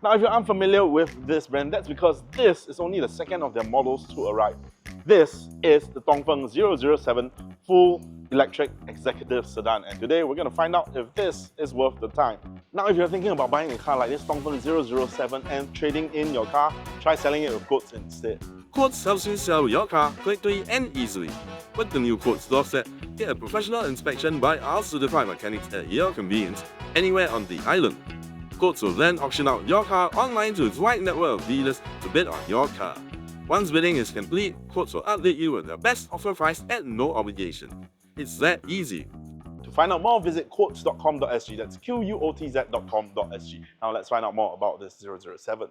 Now, if you're unfamiliar with this brand, that's because this is only the second of their models to arrive. This is the Dongfeng 007 full electric executive sedan, and today we're going to find out if this is worth the time. Now, if you're thinking about buying a car like this Dongfeng 007 and trading in your car, try selling it with Quotz instead. Quotz helps you sell your car quickly and easily. With the new Quotz doorstep, get a professional inspection by our certified mechanics at your convenience anywhere on the island. Quotz will then auction out your car online to its wide network of dealers to bid on your car. Once bidding is complete, Quotz will update you with the best offer price at no obligation. It's that easy. To find out more, visit quotz.com.sg. That's QUOTZ.com.sg. Now let's find out more about this 007.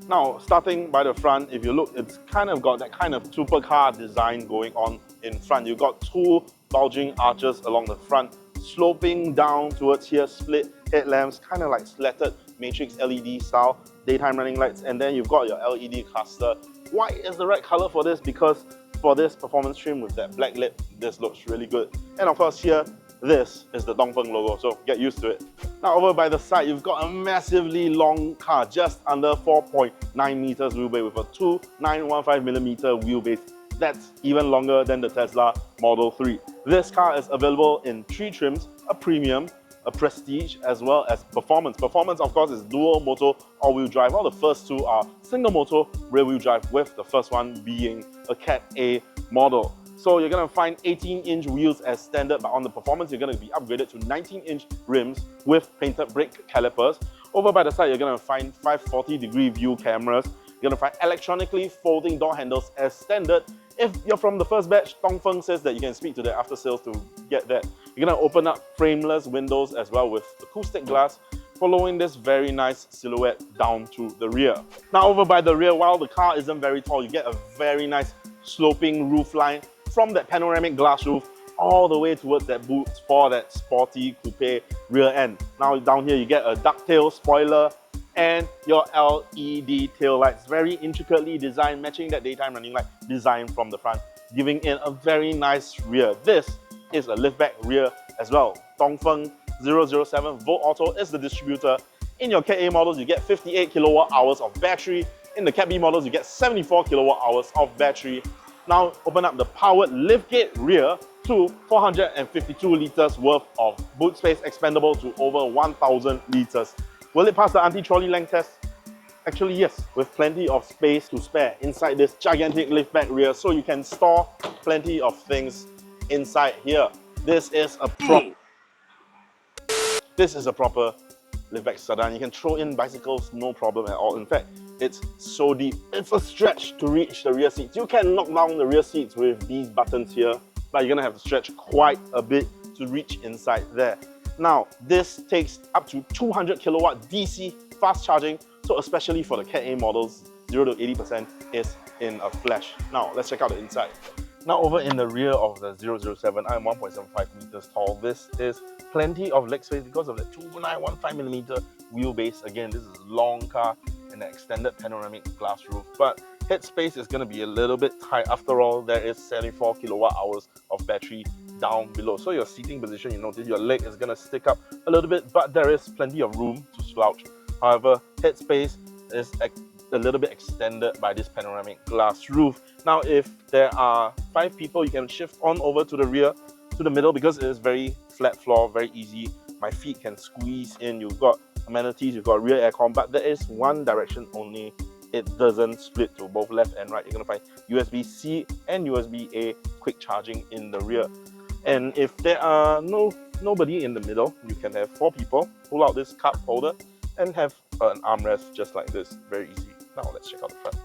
Now, starting by the front, if you look, it's kind of got that kind of supercar design going on in front. You've got two bulging arches along the front, sloping down towards here, split headlamps, kind of like slatted matrix LED style, daytime running lights, and then you've got your LED cluster. White is the right color for this because for this performance trim with that black lip, this looks really good. And of course here, this is the Dongfeng logo, so get used to it. Now over by the side, you've got a massively long car, just under 4.9 meters wheelbase with a 2.915mm wheelbase. That's even longer than the Tesla Model 3. This car is available in 3 trims, a premium, a prestige, as well as performance. Performance, of course, is dual motor all-wheel drive, while the first two are single motor rear-wheel drive, with the first one being a Cat A model. So you're going to find 18-inch wheels as standard, but on the performance, you're going to be upgraded to 19-inch rims with painted brake calipers. Over by the side, you're going to find 540-degree view cameras. You're going to find electronically folding door handles as standard. If you're from the first batch, Dongfeng says that you can speak to their after sales to get that. You're going to open up frameless windows as well with acoustic glass, following this very nice silhouette down to the rear. Now over by the rear, while the car isn't very tall, you get a very nice sloping roof line from that panoramic glass roof all the way towards that boot for that sporty coupe rear end. Now down here you get a ducktail spoiler and your LED tail lights, very intricately designed, matching that daytime running light design from the front, giving it a very nice rear. This is a liftback rear as well. Dongfeng 007 Volt Auto is the distributor. In your Cat A models, you get 58 kilowatt hours of battery. In the Cat B models, you get 74 kilowatt hours of battery. Now open up the powered liftgate rear to 452 litres worth of boot space, expandable to over 1,000 litres. Will it pass the anti-trolley length test? Actually yes, with plenty of space to spare inside this gigantic liftback rear, so you can store plenty of things inside here. This is a proper liftback sedan. You can throw in bicycles, no problem at all. In fact, it's so deep, it's a stretch to reach the rear seats. You can knock down the rear seats with these buttons here, but you're gonna have to stretch quite a bit to reach inside there. Now, this takes up to 200 kilowatt DC fast charging, so especially for the Cat A models, 0 to 80% is in a flash. Now, let's check out the inside. Now, over in the rear of the 007, I'm 1.75 meters tall. This is plenty of leg space because of the 2.915mm wheelbase. Again, this is a long car and an extended panoramic glass roof, but head space is going to be a little bit tight. After all, there is 74 kilowatt hours of battery down below. So your seating position, you notice your leg is going to stick up a little bit, but there is plenty of room to slouch. However, head space is a little bit extended by this panoramic glass roof. Now, if there are 5 people, you can shift on over to the rear, to the middle, because it is very flat floor, very easy. My feet can squeeze in. You've got amenities, you've got rear aircon, but there is one direction only. It doesn't split to both left and right. You're going to find USB-C and USB-A quick charging in the rear. And if there are nobody in the middle, you can have 4 people, pull out this cup holder and have an armrest just like this. Very easy. Now let's check out the front.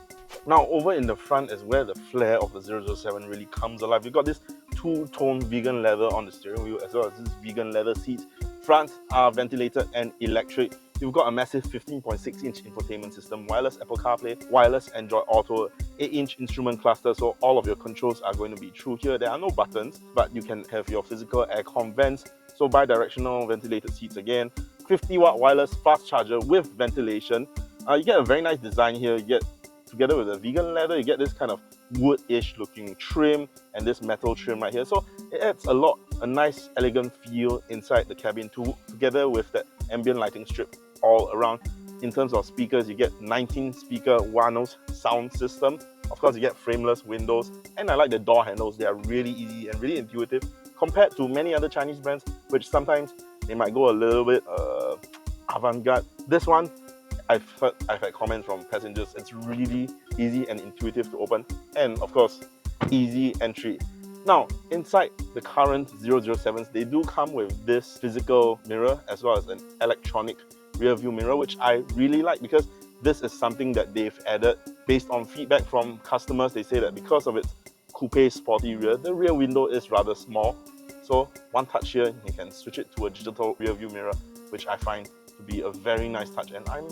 Now over in the front is where the flair of the 007 really comes alive. You've got this two-tone vegan leather on the steering wheel, as well as this vegan leather seats. Fronts are ventilated and electric. You've got a massive 15.6-inch infotainment system, wireless Apple CarPlay, wireless Android Auto, 8-inch instrument cluster, so all of your controls are going to be through here. There are no buttons, but you can have your physical aircon vents, so bi-directional ventilated seats again. 50-watt wireless fast charger with ventilation. You get a very nice design here. You get, together with the vegan leather, you get this kind of wood-ish looking trim and this metal trim right here. So it adds a nice elegant feel inside the cabin together with that ambient lighting strip all around. In terms of speakers, you get 19 speaker Wanos sound system. Of course, you get frameless windows, and I like the door handles. They are really easy and really intuitive compared to many other Chinese brands, which sometimes they might go a little bit avant-garde. This one, I've had comments from passengers, it's really easy and intuitive to open, and of course, easy entry. Now, inside the current 007s, they do come with this physical mirror as well as an electronic rear view mirror, which I really like because this is something that they've added based on feedback from customers. They say that because of its coupe sporty rear, the rear window is rather small. So one touch here, you can switch it to a digital rear view mirror, which I find to be a very nice touch, and I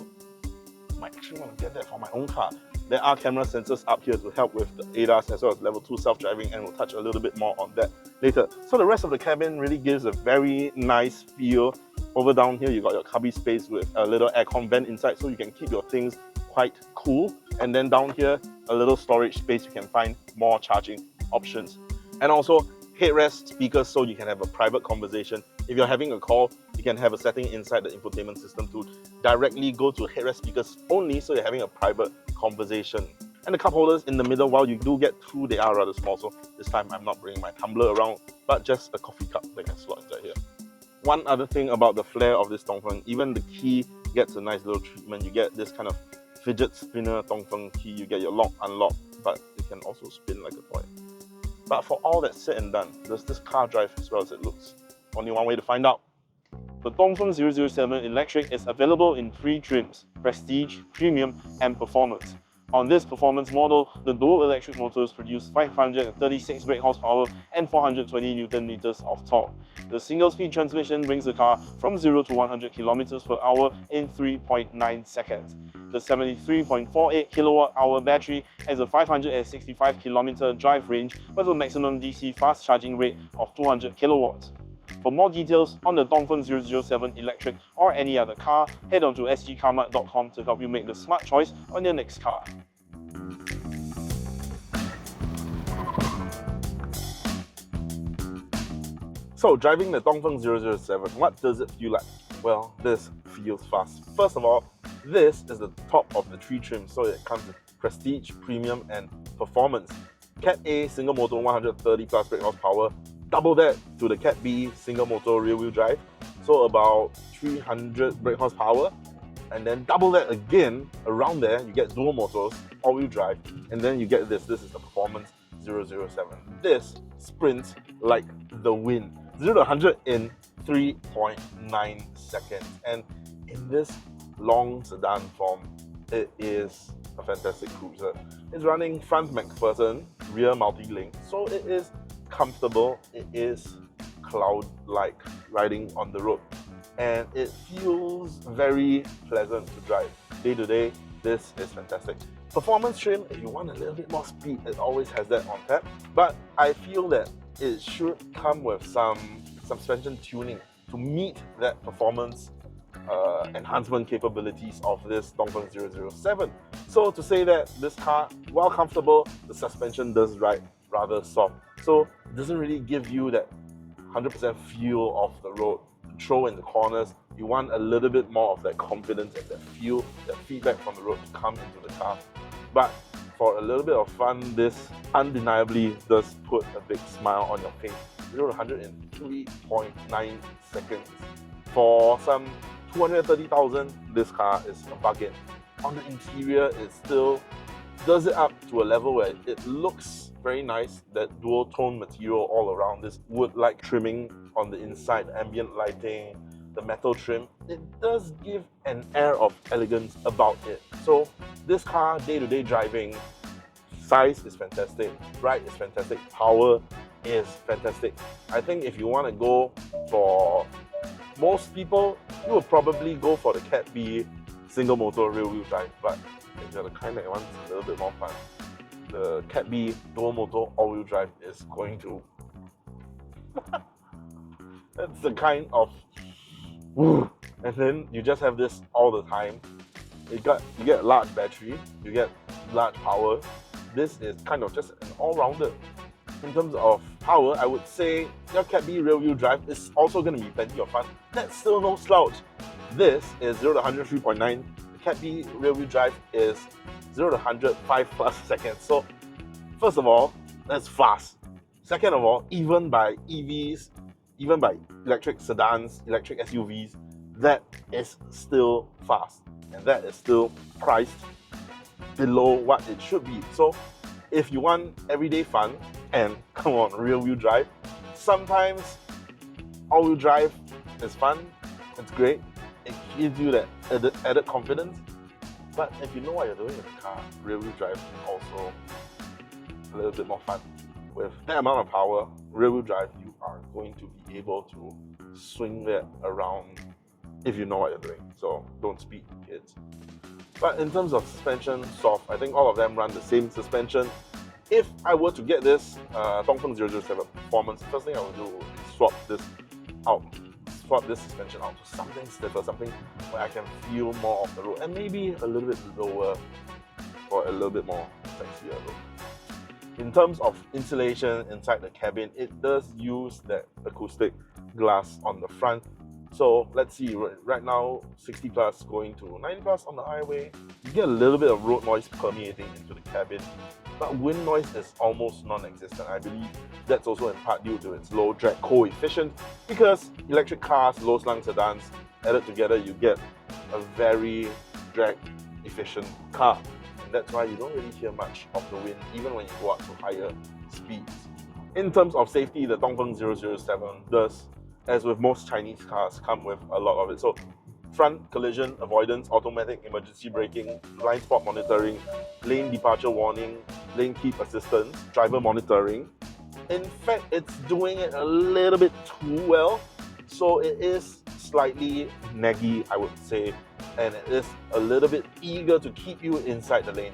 might actually want to get that for my own car. There are camera sensors up here to help with the ADAS as well as level 2 self-driving, and we'll touch a little bit more on that later. So the rest of the cabin really gives a very nice feel. Over down here, you got your cubby space with a little aircon vent inside, so you can keep your things quite cool. And then down here, a little storage space, you can find more charging options. And also headrest speakers, so you can have a private conversation. If you're having a call, you can have a setting inside the infotainment system to directly go to headrest speakers only, so you're having a private conversation. And the cup holders in the middle, while you do get two, they are rather small, so this time I'm not bringing my tumbler around, but just a coffee cup that can slot inside here. One other thing about the flair of this Dongfeng, even the key gets a nice little treatment. You get this kind of fidget spinner Dongfeng key, you get your lock, unlock, but it can also spin like a toy. But for all that said and done, does this car drive as well as it looks? Only one way to find out. The Dongfeng 007 Electric is available in 3 trims: Prestige, Premium and Performance. On this performance model, the dual electric motors produce 536 brake horsepower and 420 Nm of torque. The single-speed transmission brings the car from 0 to 100 km per hour in 3.9 seconds. The 73.48 kWh battery has a 565 km drive range with a maximum DC fast charging rate of 200 kW. For more details on the Dongfeng 007 Electric or any other car, head on to sgcarmart.com to help you make the smart choice on your next car. So, driving the Dongfeng 007, what does it feel like? Well, this feels fast. First of all, this is the top of the 3 trims, so it comes with Prestige, Premium and Performance. Cat A single motor 130 plus brake horsepower, double that to the Cat B single motor rear wheel drive, so about 300 brake horsepower, and then double that again around there, you get dual motors, all wheel drive, and then you get this is the Performance 007. This sprints like the wind. 0 to 100 in 3.9 seconds, and in this long sedan form, it is a fantastic cruiser. It's running front McPherson, rear multi-link, so it is comfortable, it is cloud-like riding on the road, and it feels very pleasant to drive. Day to day, this is fantastic. Performance trim, if you want a little bit more speed, it always has that on tap, but I feel that it should come with some suspension tuning to meet that performance enhancement capabilities of this Dongfeng 007. So to say that this car, while comfortable, the suspension does ride rather soft. So it doesn't really give you that 100% feel of the road. Control in the corners, you want a little bit more of that confidence and that feel, that feedback from the road to come into the car. But for a little bit of fun, this undeniably does put a big smile on your face. 0 to 100 in 3.9 seconds. For some 230,000, this car is a bargain. On the interior, it still does it up to a level where it looks very nice. That dual tone material all around, this wood-like trimming on the inside, ambient lighting, the metal trim, it does give an air of elegance about it. So this car, day-to-day driving, size is fantastic, ride is fantastic, power is fantastic. I think if you want to go for most people, you would probably go for the Cat B single motor rear wheel drive, but if you're the kind that wants a little bit more fun, the Cat B dual motor all wheel drive is going to that's the kind of and then you just have this all the time. You get large battery, you get large power, this is kind of just an all-rounder. In terms of power, I would say your Cat B rear-wheel drive is also going to be plenty of fun. That's still no slouch. This is 0 to 100 3.9. The Cat B rear-wheel drive is 0 to 100 5+ seconds. So first of all, that's fast. Second of all, even by EVs, even by electric sedans, electric SUVs, that is still fast. And that is still priced below what it should be. So if you want everyday fun, and come on, rear-wheel drive, sometimes all-wheel drive is fun, it's great, it gives you that added confidence. But if you know what you're doing in the car, rear-wheel drive is also a little bit more fun. With that amount of power, rear-wheel drive, you are going to be able to swing that around if you know what you're doing. So don't speed, kids. But in terms of suspension, soft, I think all of them run the same suspension. If I were to get this Dongfeng 007 Performance, the first thing I would do is swap this suspension out to something stiffer, something where I can feel more of the road, and maybe a little bit lower for a little bit more sexier look. In terms of insulation inside the cabin, it does use that acoustic glass on the front. So let's see, right now 60 plus going to 90 plus on the highway, you get a little bit of road noise permeating into the cabin, but wind noise is almost non-existent. I believe that's also in part due to its low drag coefficient, because electric cars, low slung sedans, added together, you get a very drag efficient car. And that's why you don't really hear much of the wind, even when you go up to higher speeds. In terms of safety, the Dongfeng 007 does, as with most Chinese cars, come with a lot of it. So front collision avoidance, automatic emergency braking, blind spot monitoring, lane departure warning, lane keep assistance, driver monitoring. In fact, it's doing it a little bit too well. So it is slightly naggy, I would say, and it is a little bit eager to keep you inside the lane.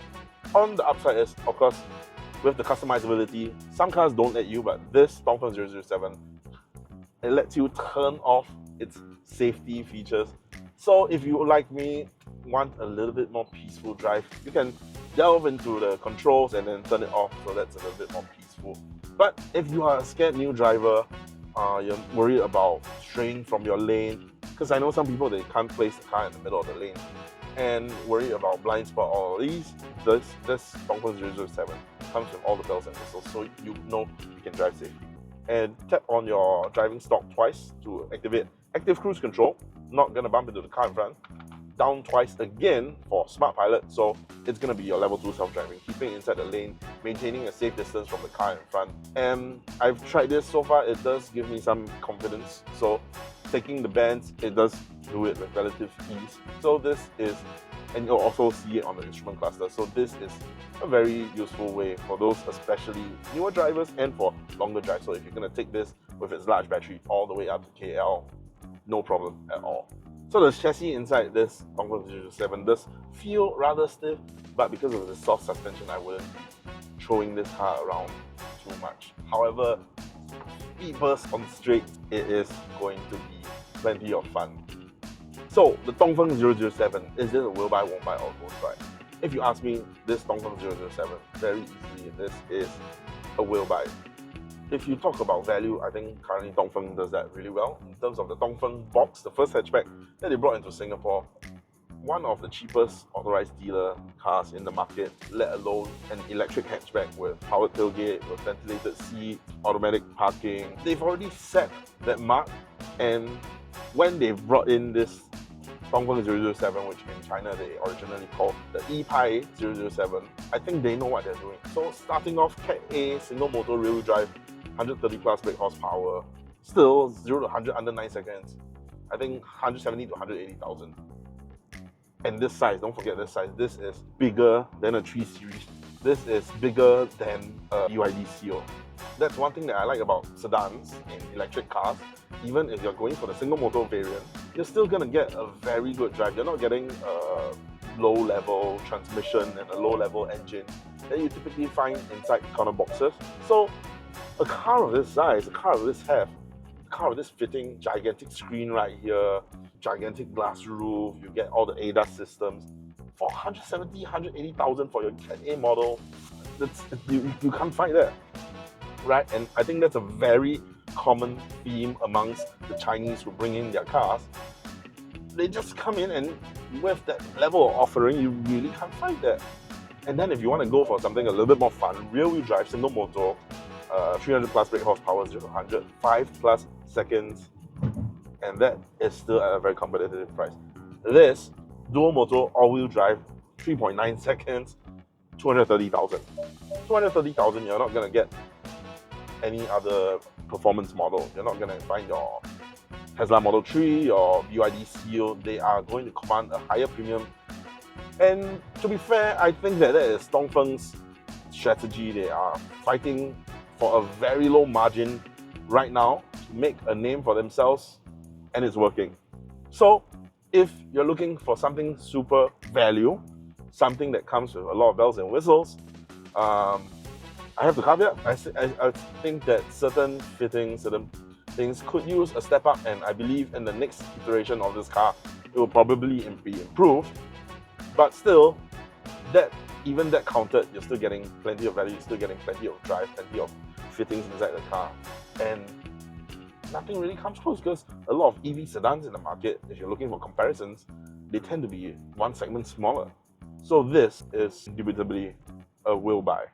On the upside is, of course, with the customizability, some cars don't let you, but this Dongfeng 007, it lets you turn off its safety features. So if you, like me, want a little bit more peaceful drive, you can delve into the controls and then turn it off, so that's a little bit more peaceful. But if you are a scared new driver, you're worried about straying from your lane, because I know some people, they can't place the car in the middle of the lane, and worried about blind spot or these, this Dongfeng 007 comes with all the bells and whistles, so you know you can drive safely. And tap on your driving stalk twice to activate active cruise control, not gonna bump into the car in front. Down twice again for Smart Pilot, so it's gonna be your level 2 self-driving, keeping inside the lane, maintaining a safe distance from the car in front. And I've tried this so far, it does give me some confidence. So taking the bends, it does do it with relative ease. So this is, and you'll also see it on the instrument cluster, so this is a very useful way for those especially newer drivers and for longer drives. So if you're gonna take this with its large battery all the way up to KL, no problem at all. So the chassis inside this Dongfeng 007 does feel rather stiff, but because of the soft suspension, I wouldn't be throwing this car around too much. However, speed burst on straight, it is going to be plenty of fun. So the Dongfeng 007, is this a will buy, won't buy, or won't buy? If you ask me, this Dongfeng 007, very easily, this is a will buy. If you talk about value, I think currently Dongfeng does that really well. In terms of the Dongfeng Box, the first hatchback that they brought into Singapore, one of the cheapest authorized dealer cars in the market, let alone an electric hatchback with powered tailgate, with ventilated seats, automatic parking. They've already set that mark, and when they brought in this Dongfeng 007, which in China they originally called the E-Pi 007, I think they know what they're doing. So starting off Cat A, single motor rear-wheel drive, 130 plus brake horsepower, still 0 to 100 under 9 seconds. I think 170 to 180,000. And this size, don't forget this size, this is bigger than a 3 Series. This is bigger than a BYD Seal. That's one thing that I like about sedans in electric cars. Even if you're going for the single motor variant, you're still gonna get a very good drive. You're not getting a low level transmission and a low level engine that you typically find inside econo boxes. So a car of this size, a car of this heft, a car of this fitting, gigantic screen right here, gigantic glass roof, you get all the ADAS systems, for 170, 180,000 for your Cat A model, you can't find that, right? And I think that's a very common theme amongst the Chinese who bring in their cars. They just come in and with that level of offering, you really can't find that. And then if you want to go for something a little bit more fun, rear-wheel drive, single motor, 300 plus brake horsepower, 0 to 100, 5 plus seconds, and that is still at a very competitive price. This dual motor, all-wheel drive, 3.9 seconds, 230,000. 230,000, you're not going to get any other performance model. You're not going to find your Tesla Model 3 or BYD Seal. They are going to command a higher premium. And to be fair, I think that is Dongfeng's strategy. They are fighting for a very low margin right now to make a name for themselves, and it's working. So if you're looking for something super value, something that comes with a lot of bells and whistles, I have to caveat, I think that certain fittings, certain things could use a step up, and I believe in the next iteration of this car, it will probably be improved. But still, even that counted, you're still getting plenty of value, you're still getting plenty of drive, plenty of fittings inside the car. And nothing really comes close because a lot of EV sedans in the market, if you're looking for comparisons, they tend to be one segment smaller. So this is indubitably a will buy.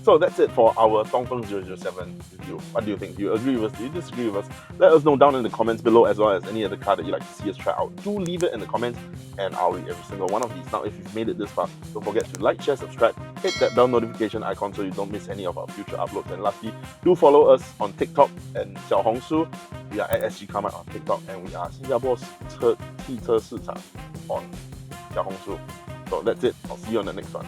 So that's it for our Dongfeng 007 review. What do you think? Do you agree with us? Do you disagree with us? Let us know down in the comments below, as well as any other car that you'd like to see us try out. Do leave it in the comments and I'll read every single one of these. Now, if you've made it this far, don't forget to like, share, subscribe, hit that bell notification icon so you don't miss any of our future uploads. And lastly, do follow us on TikTok and Xiaohongshu. We are at Sgcarmart on TikTok, and we are 新加坡汽车市场 on Xiaohongshu. So that's it. I'll see you on the next one.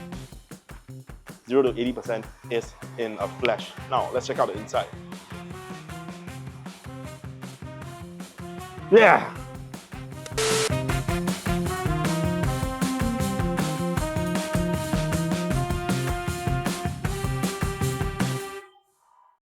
0 to 80% is in a flash. Now, let's check out the inside. Yeah!